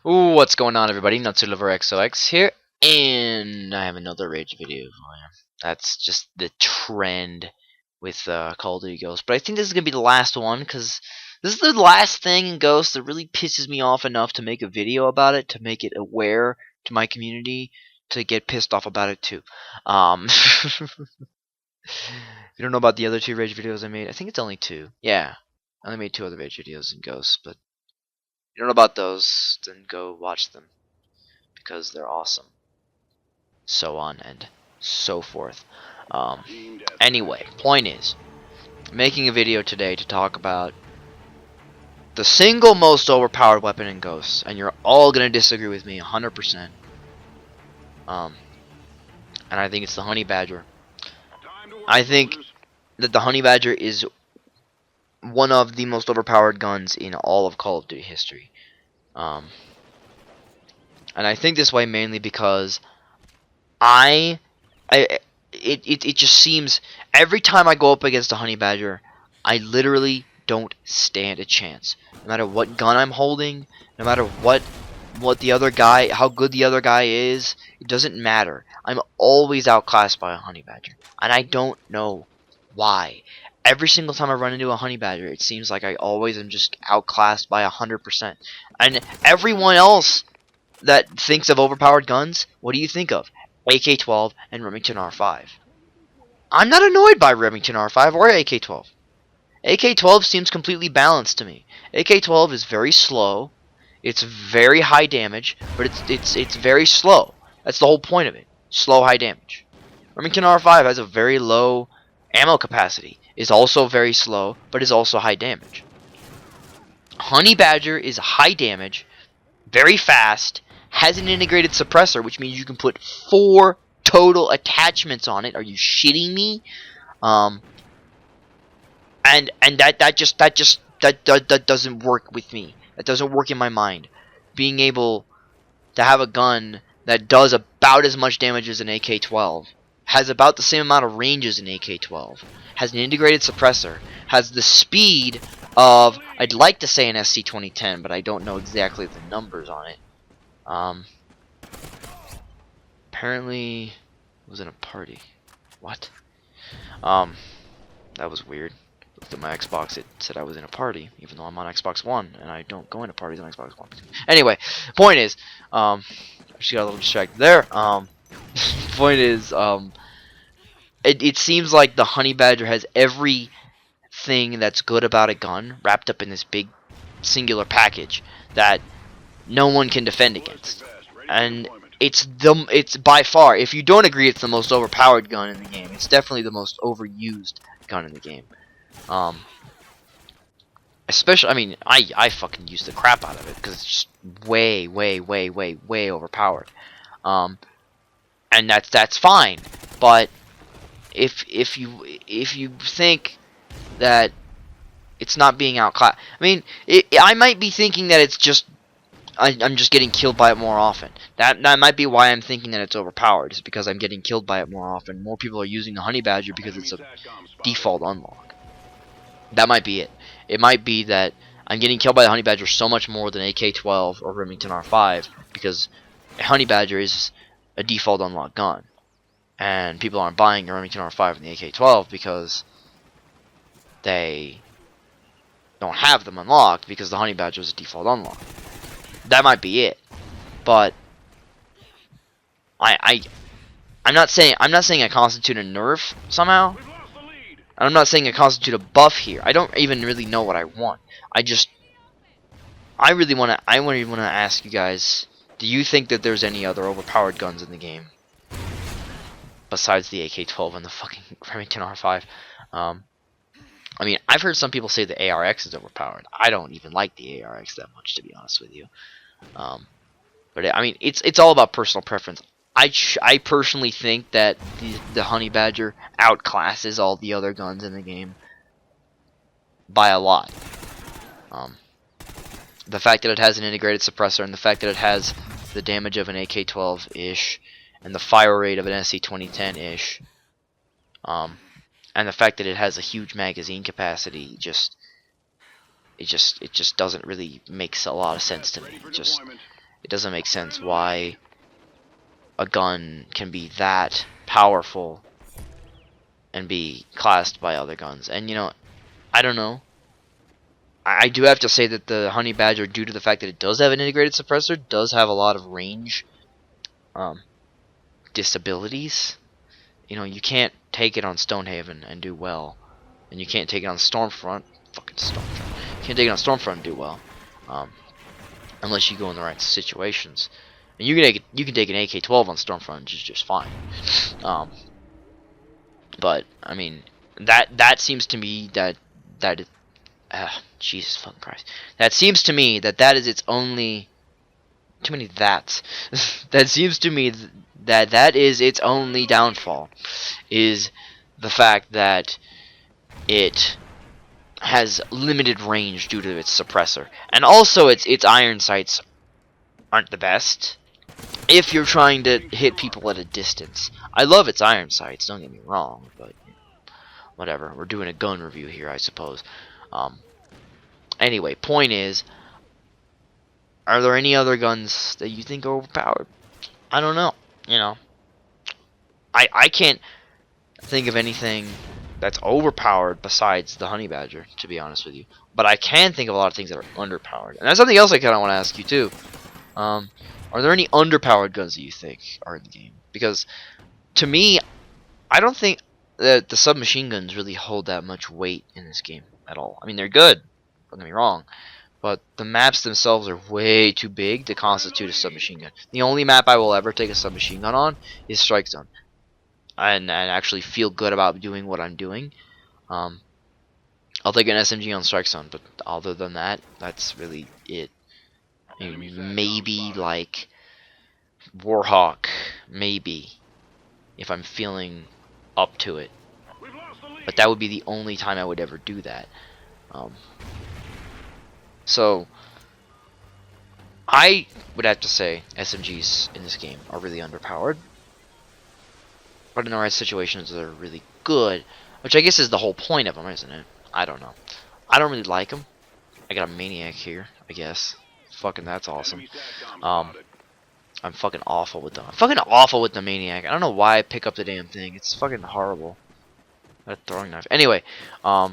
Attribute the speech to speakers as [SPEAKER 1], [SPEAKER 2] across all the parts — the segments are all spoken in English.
[SPEAKER 1] Ooh, what's going on, everybody? NutSiliverXOX here, and I have another rage video. That's just the trend with Call of Duty Ghosts. But I think this is gonna be the last one because this is the last thing in Ghosts that really pisses me off enough to make a video about it, to make it aware to my community, to get pissed off about it too. You don't know about the other two rage videos I made? I think it's only two. Yeah, I only made two other rage videos in Ghosts, but you don't know about those, then go watch them, because they're awesome. So on and so forth. Anyway, point is, I'm making a video today to talk about the single most overpowered weapon in Ghosts, and you're all going to disagree with me 100%. And I think it's the Honey Badger. I think that the Honey Badger is one of the most overpowered guns in all of Call of Duty history. And I think this way mainly because it just seems every time I go up against a Honey Badger, I literally don't stand a chance. No matter what gun I'm holding, no matter what the other guy, how good the other guy is, it doesn't matter. I'm always outclassed by a Honey Badger, and I don't know why. Every single time I run into a Honey Badger, it seems like I always am just outclassed by 100%. And everyone else that thinks of overpowered guns, what do you think of? AK-12 and Remington R5. I'm not annoyed by Remington R5 or AK-12. AK-12 seems completely balanced to me. AK-12 is very slow. It's very high damage, but it's very slow. That's the whole point of it. Slow, high damage. Remington R5 has a very low ammo capacity. Is also very slow, but is also high damage. Honey Badger is high damage, very fast, has an integrated suppressor, which means you can put 4 total attachments on it. Are you shitting me? And that doesn't work with me. That doesn't work in my mind. Being able to have a gun that does about as much damage as an AK-12, has about the same amount of range as an AK-12, has an integrated suppressor, has the speed of, I'd like to say an SC-2010, but I don't know exactly the numbers on it. Apparently it was in a party. What? That was weird. Looked at my Xbox, it said I was in a party, even though I'm on Xbox One, and I don't go into parties on Xbox One. Anyway, point is, I just got a little distracted there. Point is, it seems like the Honey Badger has everything that's good about a gun wrapped up in this big singular package that no one can defend against. And it's by far, if you don't agree it's the most overpowered gun in the game, it's definitely the most overused gun in the game. Especially, I mean, I fucking use the crap out of it because it's just way overpowered. And that's fine, but if you think that it's not being outclassed, I mean, I might be thinking that it's just I'm just getting killed by it more often. That might be why I'm thinking that it's overpowered. Is because I'm getting killed by it more often. More people are using the Honey Badger because it's a default unlock. That might be it. It might be that I'm getting killed by the Honey Badger so much more than AK-12 or Remington R5 because a Honey Badger is a default unlock gun, and people aren't buying a Remington R5 and the AK-12 because they don't have them unlocked because the Honey Badger is a default unlock. That might be it, but I'm not saying I constitute a nerf somehow. I'm not saying I constitute a buff here. I don't even really know what I want. I really want to ask you guys, do you think that there's any other overpowered guns in the game besides the AK-12 and the fucking Remington R5? I mean, I've heard some people say the ARX is overpowered. I don't even like the ARX that much, to be honest with you. But I mean, it's all about personal preference. I personally think that the Honey Badger outclasses all the other guns in the game by a lot. The fact that it has an integrated suppressor, and the fact that it has the damage of an AK-12-ish, and the fire rate of an SC-2010-ish, and the fact that it has a huge magazine capacity, it just doesn't really make a lot of sense to me. it doesn't make sense why a gun can be that powerful and be classed by other guns. And you know, I don't know. I do have to say that the Honey Badger, due to the fact that it does have an integrated suppressor, does have a lot of range disabilities. You know, you can't take it on Stonehaven and do well, and you can't take it on Stormfront. Fucking Stormfront. You can't take it on Stormfront and do well, unless you go in the right situations. And you can take an AK-12 on Stormfront, which is just fine. But I mean, that seems to me that Jesus fucking Christ. That seems to me that is its only. Too many that's. That seems to me that is its only downfall, is the fact that it has limited range due to its suppressor, and also its iron sights aren't the best if you're trying to hit people at a distance. I love its iron sights, don't get me wrong, but whatever. We're doing a gun review here, I suppose. Anyway, point is, are there any other guns that you think are overpowered? I don't know. You know, I can't think of anything that's overpowered besides the Honey Badger, to be honest with you. But I can think of a lot of things that are underpowered. And that's something else I kind of want to ask you too. Are there any underpowered guns that you think are in the game? Because to me, I don't think that the submachine guns really hold that much weight in this game at all. I mean, they're good, don't get me wrong, but the maps themselves are way too big to constitute a submachine gun. The only map I will ever take a submachine gun on is Strike Zone, and actually feel good about doing what I'm doing. I'll take an SMG on Strike Zone, but other than that, that's really it. Maybe like Warhawk, maybe, if I'm feeling up to it. But that would be the only time I would ever do that. So I would have to say SMGs in this game are really underpowered, but in the right situations they're really good, which I guess is the whole point of them, isn't it? I don't know. I don't really like them. I got a Maniac here, I guess. Fucking that's awesome. I'm fucking awful with them. I'm fucking awful with the Maniac. I don't know why I pick up the damn thing. It's fucking horrible. That throwing knife. Anyway, I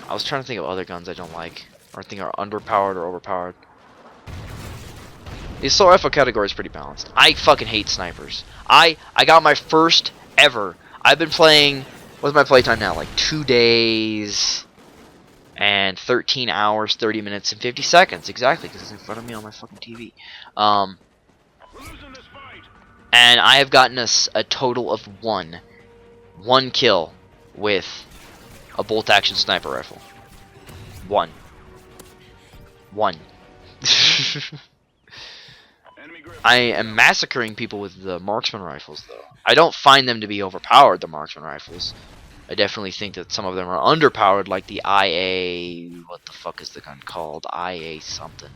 [SPEAKER 1] was trying to think of other guns I don't like, or think are underpowered or overpowered. The assault rifle category is pretty balanced. I fucking hate snipers. I got my first ever. I've been playing. What's my playtime now? Like 2 days and 13 hours, 30 minutes, and 50 seconds exactly, because it's in front of me on my fucking TV. And I have gotten a total of one kill with a bolt action sniper rifle. One. I am massacring people with the marksman rifles, though. I don't find them to be overpowered, the marksman rifles. I definitely think that some of them are underpowered, like the IA... What the fuck is the gun called? IA something.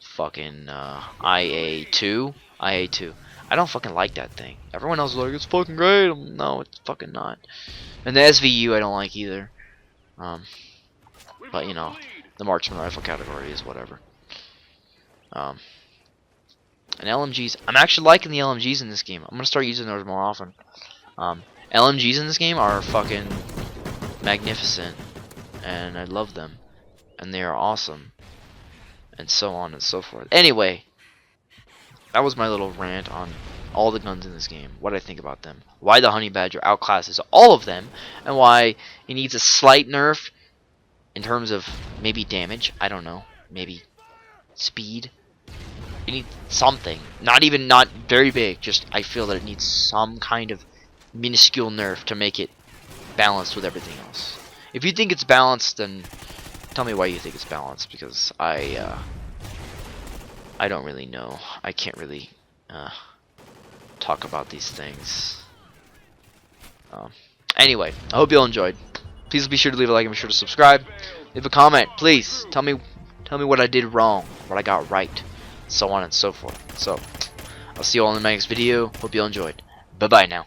[SPEAKER 1] Fucking, IA2? IA2. I don't fucking like that thing. Everyone else is like, it's fucking great. No, it's fucking not. And the SVU I don't like either. But, you know, the marksman rifle category is whatever. And LMGs, I'm actually liking the LMGs in this game. I'm gonna start using those more often. LMGs in this game are fucking magnificent, and I love them, and they are awesome, and so on and so forth. Anyway, that was my little rant on all the guns in this game, what I think about them, why the Honey Badger outclasses all of them, and why it needs a slight nerf in terms of maybe damage, I don't know, maybe speed. It needs something, not very big, just I feel that it needs some kind of minuscule nerf to make it balanced with everything else. If you think it's balanced, then tell me why you think it's balanced, because I don't really know. I can't really talk about these things. Anyway, I hope you all enjoyed. Please be sure to leave a like and be sure to subscribe. Leave a comment, please. Tell me what I did wrong, what I got right, so on and so forth. So, I'll see you all in the next video. Hope you all enjoyed. Bye bye now.